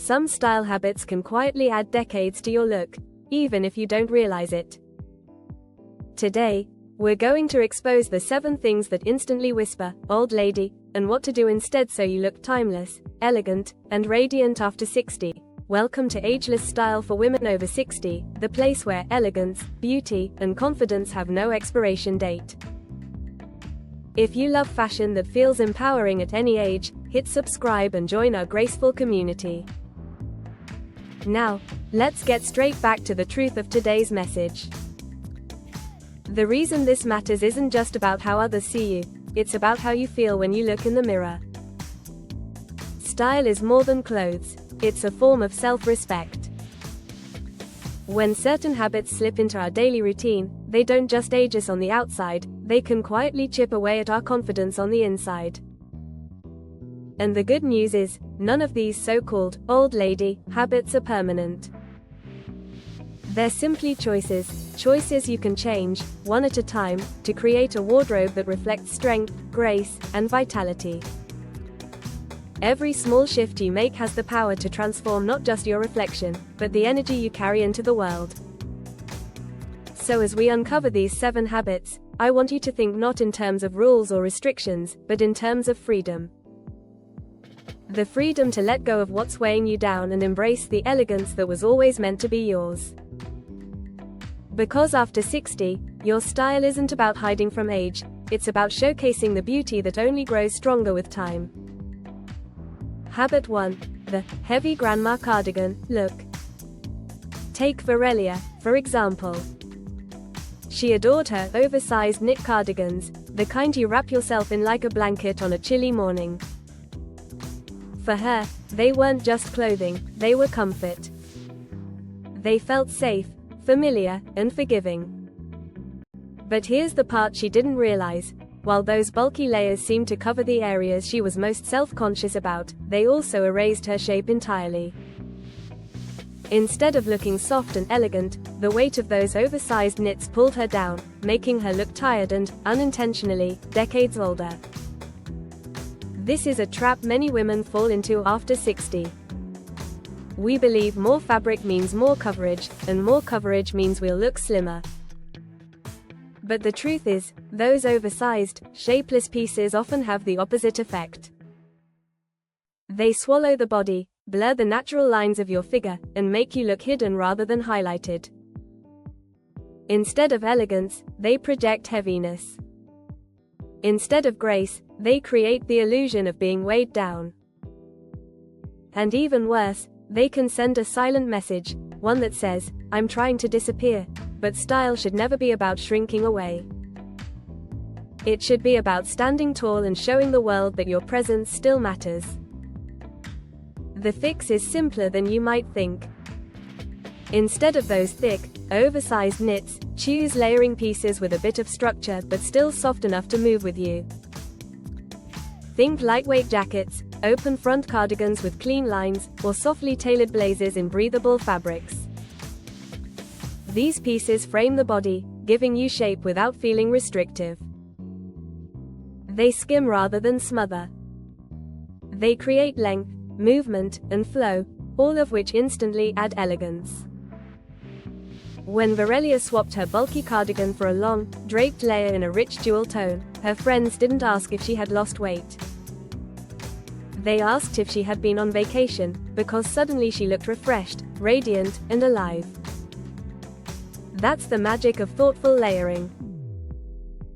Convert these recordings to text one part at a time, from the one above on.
some style habits can quietly add decades to your look, even if you don't realize it. Today, we're going to expose the 7 things that instantly whisper, "Old lady," and what to do instead so you look timeless, elegant, and radiant after 60. Welcome to Ageless Style for women over 60, the place where elegance, beauty, and confidence have no expiration date. If you love fashion that feels empowering at any age, hit subscribe and join our graceful community. Now, let's get straight back to the truth of today's message. The reason this matters isn't just about how others see you, it's about how you feel when you look in the mirror. Style is more than clothes, it's a form of self-respect. When certain habits slip into our daily routine, they don't just age us on the outside, they can quietly chip away at our confidence on the inside. And the good news is, none of these so-called old lady habits are permanent. They're simply choices you can change, one at a time, to create a wardrobe that reflects strength, grace, and vitality. Every small shift you make has the power to transform not just your reflection, but the energy you carry into the world. So as we uncover these 7 habits, I want you to think not in terms of rules or restrictions, but in terms of freedom. The freedom to let go of what's weighing you down and embrace the elegance that was always meant to be yours. Because after 60, your style isn't about hiding from age, it's about showcasing the beauty that only grows stronger with time. Habit 1. The heavy grandma cardigan look. Take Varelia, for example. She adored her oversized knit cardigans, the kind you wrap yourself in like a blanket on a chilly morning. For her, they weren't just clothing, they were comfort. They felt safe, familiar, and forgiving. But here's the part she didn't realize. While those bulky layers seemed to cover the areas she was most self-conscious about, they also erased her shape entirely. Instead of looking soft and elegant, the weight of those oversized knits pulled her down, making her look tired and, unintentionally, decades older. This is a trap many women fall into after 60. We believe more fabric means more coverage, and more coverage means we'll look slimmer. But the truth is, those oversized, shapeless pieces often have the opposite effect. They swallow the body, blur the natural lines of your figure, and make you look hidden rather than highlighted. Instead of elegance, they project heaviness. Instead of grace, they create the illusion of being weighed down. And even worse, they can send a silent message, one that says, "I'm trying to disappear." But style should never be about shrinking away. It should be about standing tall and showing the world that your presence still matters. The fix is simpler than you might think. Instead of those thick, oversized knits, choose layering pieces with a bit of structure but still soft enough to move with you. Think lightweight jackets, open front cardigans with clean lines, or softly tailored blazers in breathable fabrics. These pieces frame the body, giving you shape without feeling restrictive. They skim rather than smother. They create length, movement, and flow, all of which instantly add elegance. When Varelia swapped her bulky cardigan for a long, draped layer in a rich jewel tone, her friends didn't ask if she had lost weight. They asked if she had been on vacation, because suddenly she looked refreshed, radiant, and alive. That's the magic of thoughtful layering.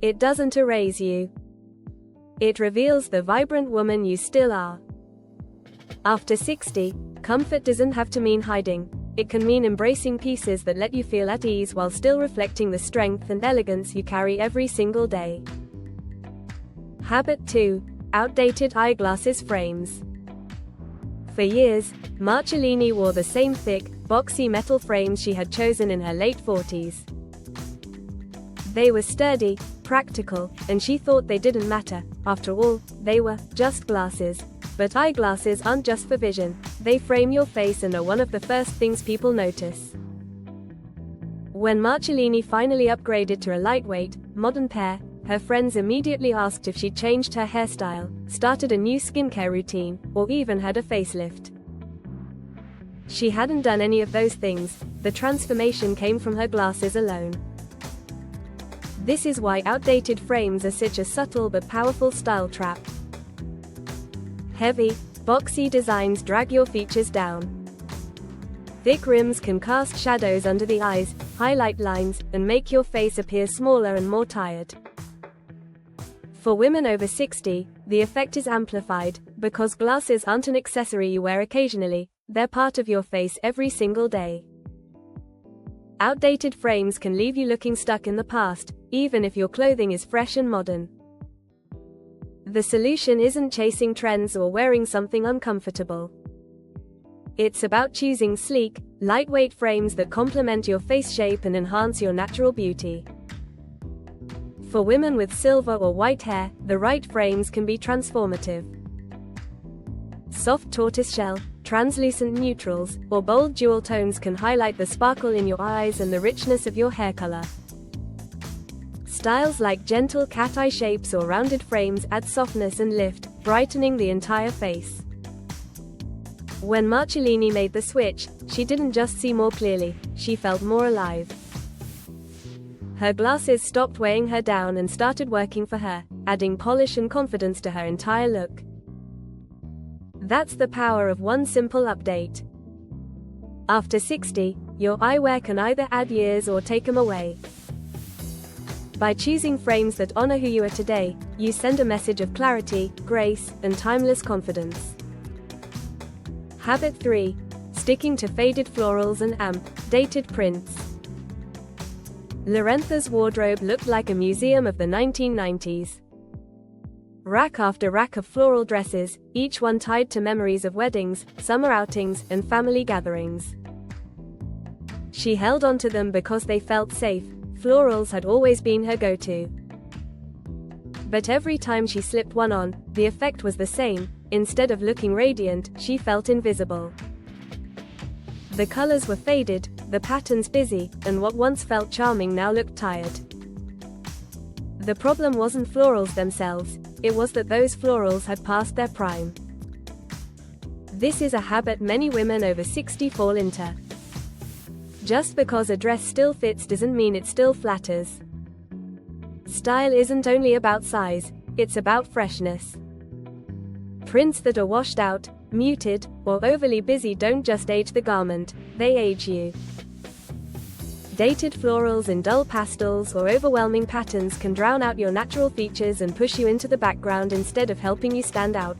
It doesn't erase you. It reveals the vibrant woman you still are. After 60, comfort doesn't have to mean hiding. It can mean embracing pieces that let you feel at ease while still reflecting the strength and elegance you carry every single day. Habit 2. Outdated eyeglasses frames. For years, Marcellini wore the same thick, boxy metal frames she had chosen in her late 40s. They were sturdy, practical, and she thought they didn't matter. After all, they were just glasses. But eyeglasses aren't just for vision, they frame your face and are one of the first things people notice. When Marcellini finally upgraded to a lightweight, modern pair, her friends immediately asked if she'd changed her hairstyle, started a new skincare routine, or even had a facelift. She hadn't done any of those things. The transformation came from her glasses alone. This is why outdated frames are such a subtle but powerful style trap. Heavy, boxy designs drag your features down. Thick rims can cast shadows under the eyes, highlight lines, and make your face appear smaller and more tired. For women over 60, the effect is amplified, because glasses aren't an accessory you wear occasionally, they're part of your face every single day. Outdated frames can leave you looking stuck in the past, even if your clothing is fresh and modern. The solution isn't chasing trends or wearing something uncomfortable. It's about choosing sleek, lightweight frames that complement your face shape and enhance your natural beauty. For women with silver or white hair, the right frames can be transformative. Soft tortoiseshell, translucent neutrals, or bold jewel tones can highlight the sparkle in your eyes and the richness of your hair color. Styles like gentle cat-eye shapes or rounded frames add softness and lift, brightening the entire face. When Marcellini made the switch, she didn't just see more clearly, she felt more alive. Her glasses stopped weighing her down and started working for her, adding polish and confidence to her entire look. That's the power of one simple update. After 60, your eyewear can either add years or take them away. By choosing frames that honor who you are today, you send a message of clarity, grace, and timeless confidence. Habit 3. Sticking to faded florals and dated prints. Lorentha's wardrobe looked like a museum of the 1990s. Rack after rack of floral dresses, each one tied to memories of weddings, summer outings, and family gatherings. She held onto them because they felt safe. Florals had always been her go-to. But every time she slipped one on, the effect was the same. Instead of looking radiant, she felt invisible. The colors were faded, the patterns busy, and what once felt charming now looked tired. The problem wasn't florals themselves, it was that those florals had passed their prime. This is a habit many women over 60 fall into. Just because a dress still fits doesn't mean it still flatters. Style isn't only about size, it's about freshness. Prints that are washed out, muted, or overly busy don't just age the garment, they age you. Dated florals in dull pastels or overwhelming patterns can drown out your natural features and push you into the background instead of helping you stand out.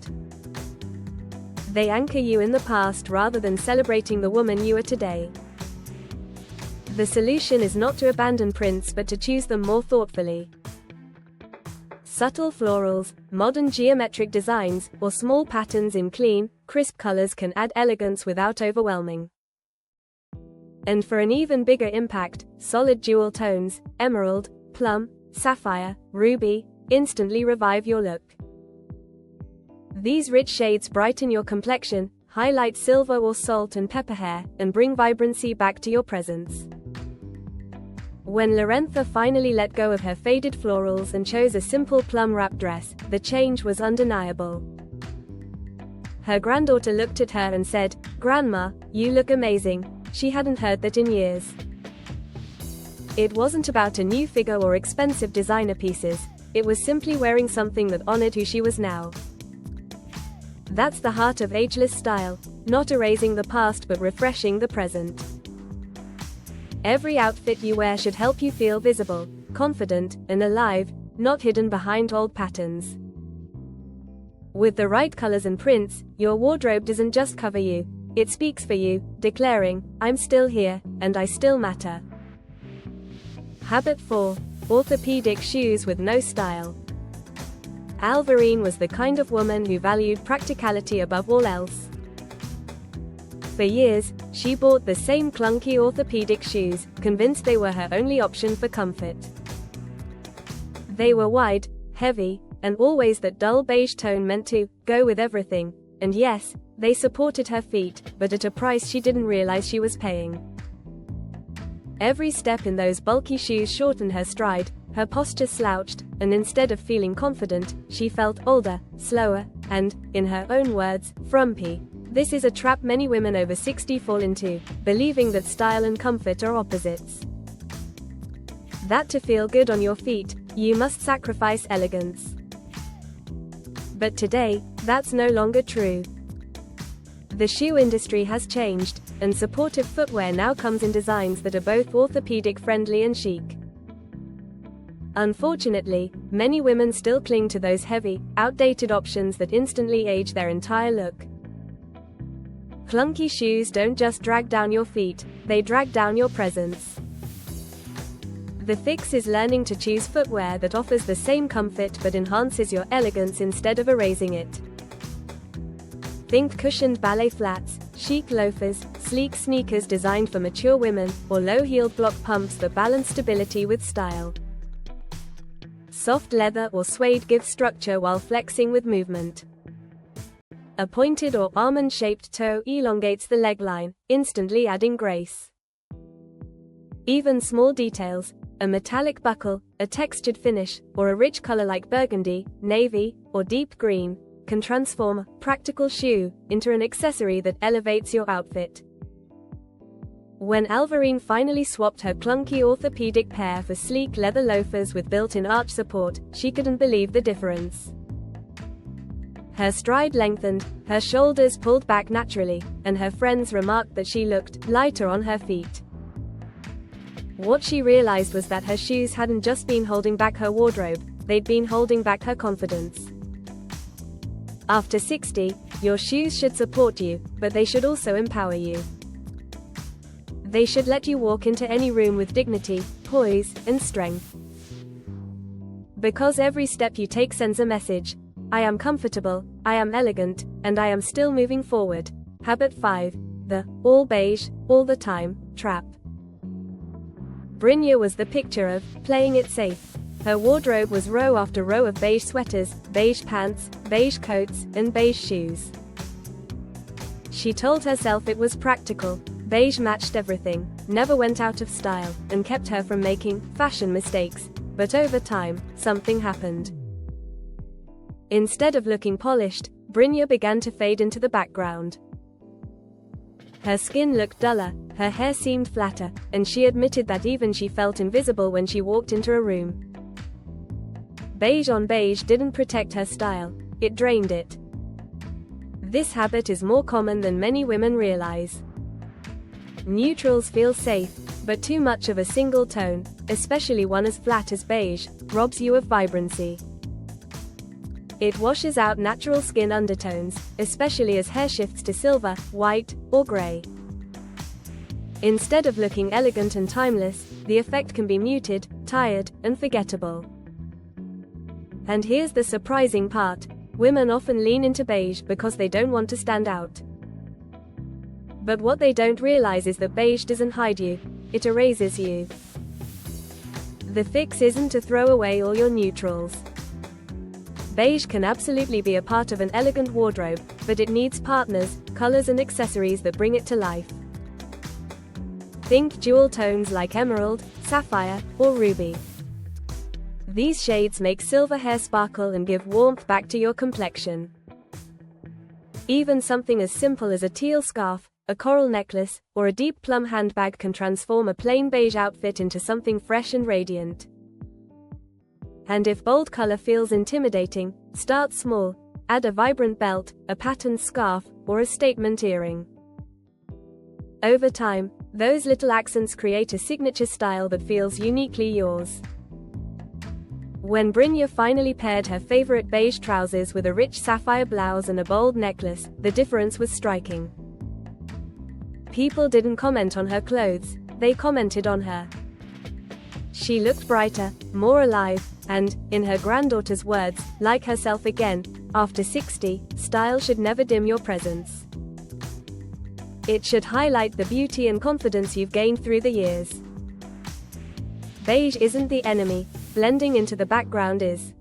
They anchor you in the past rather than celebrating the woman you are today. The solution is not to abandon prints but to choose them more thoughtfully. Subtle florals, modern geometric designs, or small patterns in clean, crisp colors can add elegance without overwhelming. And for an even bigger impact, solid jewel tones, emerald, plum, sapphire, ruby, instantly revive your look. These rich shades brighten your complexion, highlight silver or salt and pepper hair, and bring vibrancy back to your presence. When Lorentha finally let go of her faded florals and chose a simple plum wrap dress, the change was undeniable. Her granddaughter looked at her and said, "Grandma, you look amazing." She hadn't heard that in years. It wasn't about a new figure or expensive designer pieces, it was simply wearing something that honored who she was now. That's the heart of ageless style, not erasing the past but refreshing the present. Every outfit you wear should help you feel visible, confident, and alive, not hidden behind old patterns. With the right colors and prints, your wardrobe doesn't just cover you, it speaks for you, declaring, "I'm still here, and I still matter." Habit 4. Orthopedic shoes with no style. Alvarine was the kind of woman who valued practicality above all else. For years, she bought the same clunky orthopedic shoes, convinced they were her only option for comfort. They were wide, heavy, and always that dull beige tone meant to go with everything. And yes, they supported her feet, but at a price she didn't realize she was paying. Every step in those bulky shoes shortened her stride, her posture slouched, and instead of feeling confident, she felt older, slower, and, in her own words, frumpy. This is a trap many women over 60 fall into, believing that style and comfort are opposites. That to feel good on your feet, you must sacrifice elegance. But today, that's no longer true. The shoe industry has changed, and supportive footwear now comes in designs that are both orthopedic-friendly and chic. Unfortunately, many women still cling to those heavy, outdated options that instantly age their entire look. Clunky shoes don't just drag down your feet, they drag down your presence. The fix is learning to choose footwear that offers the same comfort but enhances your elegance instead of erasing it. Think cushioned ballet flats, chic loafers, sleek sneakers designed for mature women, or low-heeled block pumps that balance stability with style. Soft leather or suede gives structure while flexing with movement. A pointed or almond-shaped toe elongates the leg line, instantly adding grace. Even small details, a metallic buckle, a textured finish, or a rich color like burgundy, navy, or deep green, can transform a practical shoe into an accessory that elevates your outfit. When Alvarine finally swapped her clunky orthopedic pair for sleek leather loafers with built-in arch support, she couldn't believe the difference. Her stride lengthened, her shoulders pulled back naturally, and her friends remarked that she looked lighter on her feet. What she realized was that her shoes hadn't just been holding back her wardrobe, they'd been holding back her confidence. After 60, your shoes should support you, but they should also empower you. They should let you walk into any room with dignity, poise, and strength. Because every step you take sends a message. I am comfortable, I am elegant, and I am still moving forward. Habit 5. The all beige, all the time trap. Brynja was the picture of playing it safe. Her wardrobe was row after row of beige sweaters, beige pants, beige coats, and beige shoes. She told herself it was practical. Beige matched everything, never went out of style, and kept her from making fashion mistakes. But over time, something happened. Instead of looking polished, Brynja began to fade into the background. Her skin looked duller, her hair seemed flatter, and she admitted that even she felt invisible when she walked into a room. Beige on beige didn't protect her style, it drained it. This habit is more common than many women realize. Neutrals feel safe, but too much of a single tone, especially one as flat as beige, robs you of vibrancy. It washes out natural skin undertones, especially as hair shifts to silver, white, or gray. Instead of looking elegant and timeless, the effect can be muted, tired, and forgettable. And here's the surprising part: women often lean into beige because they don't want to stand out. But what they don't realize is that beige doesn't hide you, it erases you. The fix isn't to throw away all your neutrals. Beige can absolutely be a part of an elegant wardrobe, but it needs partners, colors and accessories that bring it to life. Think jewel tones like emerald, sapphire, or ruby. These shades make silver hair sparkle and give warmth back to your complexion. Even something as simple as a teal scarf, a coral necklace, or a deep plum handbag can transform a plain beige outfit into something fresh and radiant. And if bold color feels intimidating, start small. Add a vibrant belt, a patterned scarf, or a statement earring. Over time, those little accents create a signature style that feels uniquely yours. When Brynja finally paired her favorite beige trousers with a rich sapphire blouse and a bold necklace, the difference was striking. People didn't comment on her clothes, they commented on her. She looked brighter, more alive, and, in her granddaughter's words, like herself again. After 60, style should never dim your presence. It should highlight the beauty and confidence you've gained through the years. Beige isn't the enemy, blending into the background is.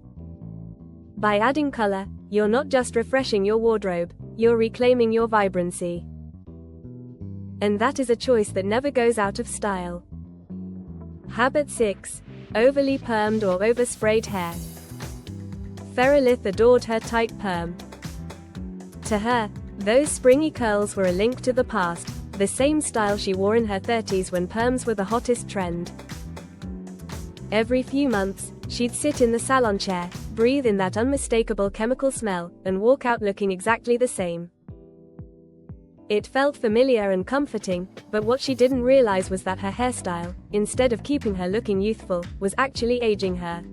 By adding color, you're not just refreshing your wardrobe, you're reclaiming your vibrancy. And that is a choice that never goes out of style. Habit 6. Overly permed or oversprayed hair. Feralith adored her tight perm. To her, Those springy curls were a link to the past, the same style she wore in her 30s when perms were the hottest trend. Every few months, she'd sit in the salon chair, breathe in that unmistakable chemical smell, and walk out looking exactly the same. It felt familiar and comforting, but what she didn't realize was that her hairstyle, instead of keeping her looking youthful, was actually aging her.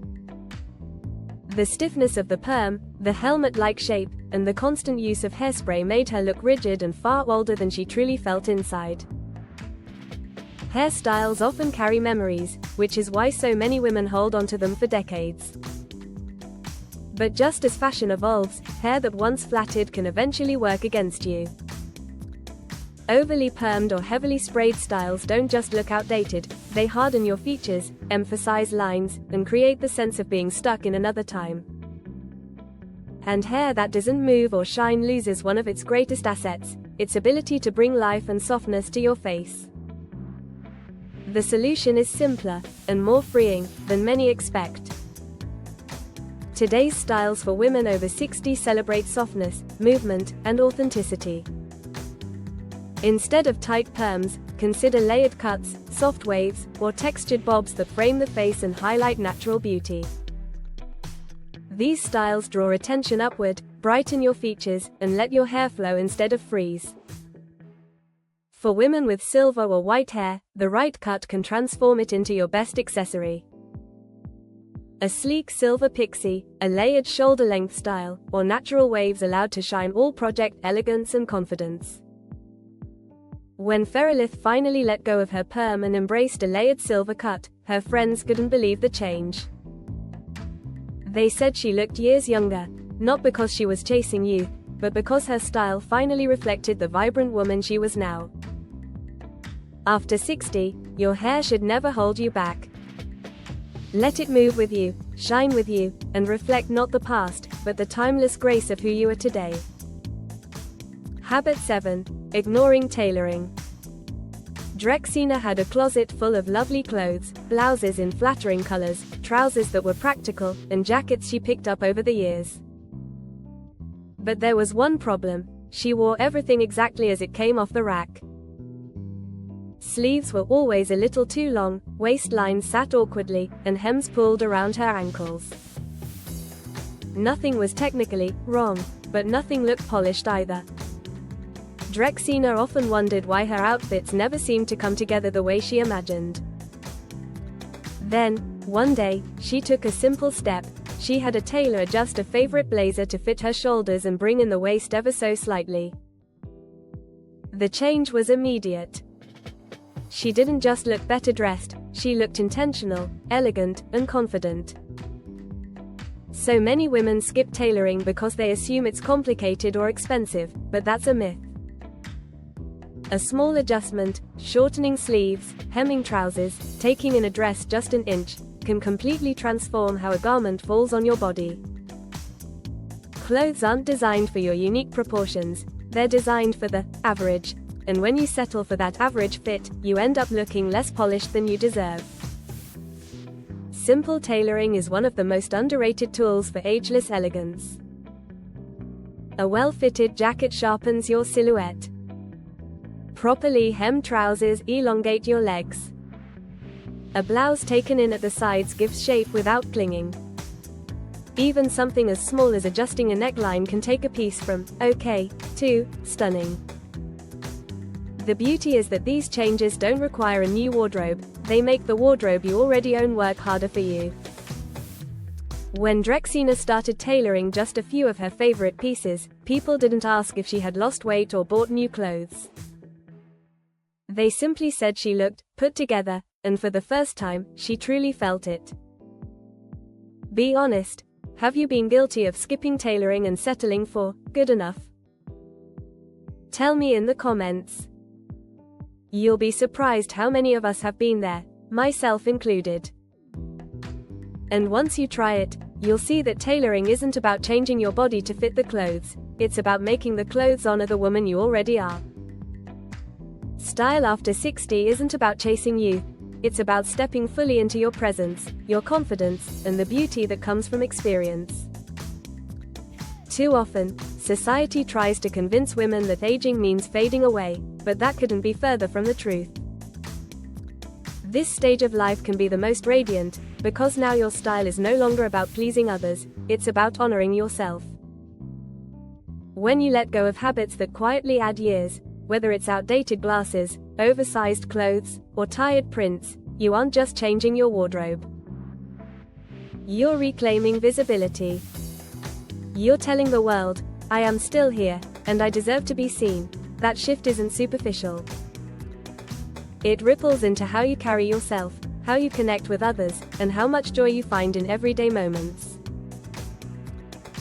The stiffness of the perm, the helmet-like shape, and the constant use of hairspray made her look rigid and far older than she truly felt inside. Hairstyles often carry memories, which is why so many women hold onto them for decades. But just as fashion evolves, hair that once flattered can eventually work against you. Overly permed or heavily sprayed styles don't just look outdated, they harden your features, emphasize lines, and create the sense of being stuck in another time. And hair that doesn't move or shine loses one of its greatest assets, its ability to bring life and softness to your face. The solution is simpler, and more freeing, than many expect. Today's styles for women over 60 celebrate softness, movement, and authenticity. Instead of tight perms, consider layered cuts, soft waves, or textured bobs that frame the face and highlight natural beauty. These styles draw attention upward, brighten your features, and let your hair flow instead of freeze. For women with silver or white hair, the right cut can transform it into your best accessory. A sleek silver pixie, a layered shoulder-length style, or natural waves allowed to shine all project elegance and confidence. When Feralith finally let go of her perm and embraced a layered silver cut, her friends couldn't believe the change. They said she looked years younger, not because she was chasing youth, but because her style finally reflected the vibrant woman she was now. After 60, your hair should never hold you back. Let it move with you, shine with you, and reflect not the past, but the timeless grace of who you are today. Habit 7. Ignoring tailoring. Drexina had a closet full of lovely clothes, blouses in flattering colors, trousers that were practical, and jackets she picked up over the years. But there was one problem: she wore everything exactly as it came off the rack. Sleeves were always a little too long, waistlines sat awkwardly, and hems pulled around her ankles. Nothing was technically wrong, but nothing looked polished either. Drexina often wondered why her outfits never seemed to come together the way she imagined. Then, one day, she took a simple step. She had a tailor adjust a favorite blazer to fit her shoulders and bring in the waist ever so slightly. The change was immediate. She didn't just look better dressed, she looked intentional, elegant, and confident. So many women skip tailoring because they assume it's complicated or expensive, but that's a myth. A small adjustment, shortening sleeves, hemming trousers, taking in a dress just an inch, can completely transform how a garment falls on your body. Clothes aren't designed for your unique proportions, they're designed for the average, and when you settle for that average fit, you end up looking less polished than you deserve. Simple tailoring is one of the most underrated tools for ageless elegance. A well-fitted jacket sharpens your silhouette. Properly hemmed trousers elongate your legs. A blouse taken in at the sides gives shape without clinging. Even something as small as adjusting a neckline can take a piece from okay to stunning. The beauty is that these changes don't require a new wardrobe, they make the wardrobe you already own work harder for you. When Drexina started tailoring just a few of her favorite pieces, people didn't ask if she had lost weight or bought new clothes. They simply said she looked put together, and for the first time, she truly felt it. Be honest. Have you been guilty of skipping tailoring and settling for good enough? Tell me in the comments. You'll be surprised how many of us have been there, myself included. And once you try it, you'll see that tailoring isn't about changing your body to fit the clothes, it's about making the clothes honor the woman you already are. Style after 60 isn't about chasing youth, it's about stepping fully into your presence, your confidence, and the beauty that comes from experience. Too often, society tries to convince women that aging means fading away, but that couldn't be further from the truth. This stage of life can be the most radiant, because now your style is no longer about pleasing others, it's about honoring yourself. When you let go of habits that quietly add years, whether it's outdated glasses, oversized clothes, or tired prints, you aren't just changing your wardrobe. You're reclaiming visibility. You're telling the world, I am still here, and I deserve to be seen. That shift isn't superficial. It ripples into how you carry yourself, how you connect with others, and how much joy you find in everyday moments.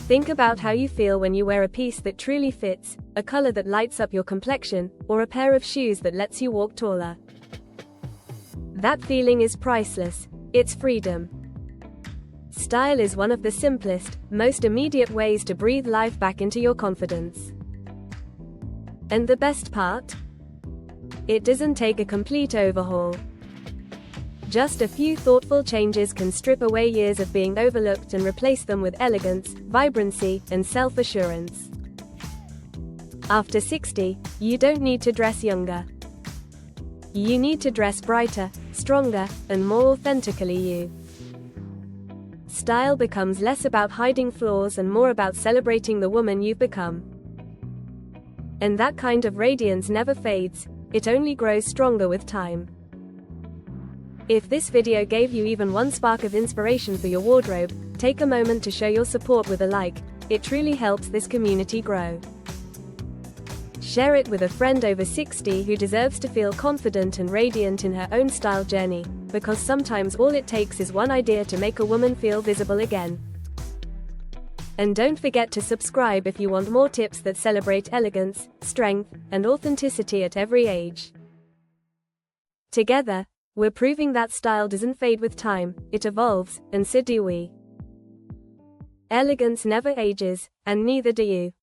Think about how you feel when you wear a piece that truly fits, a color that lights up your complexion, or a pair of shoes that lets you walk taller. That feeling is priceless. It's freedom. Style is one of the simplest, most immediate ways to breathe life back into your confidence. And the best part? It doesn't take a complete overhaul. Just a few thoughtful changes can strip away years of being overlooked and replace them with elegance, vibrancy, and self-assurance. After 60, you don't need to dress younger. You need to dress brighter, stronger, and more authentically you. Style becomes less about hiding flaws and more about celebrating the woman you've become. And that kind of radiance never fades, it only grows stronger with time. If this video gave you even one spark of inspiration for your wardrobe, take a moment to show your support with a like. It truly helps this community grow. Share it with a friend over 60 who deserves to feel confident and radiant in her own style journey, because sometimes all it takes is one idea to make a woman feel visible again. And don't forget to subscribe if you want more tips that celebrate elegance, strength, and authenticity at every age. Together, we're proving that style doesn't fade with time, it evolves, and so do we. Elegance never ages, and neither do you.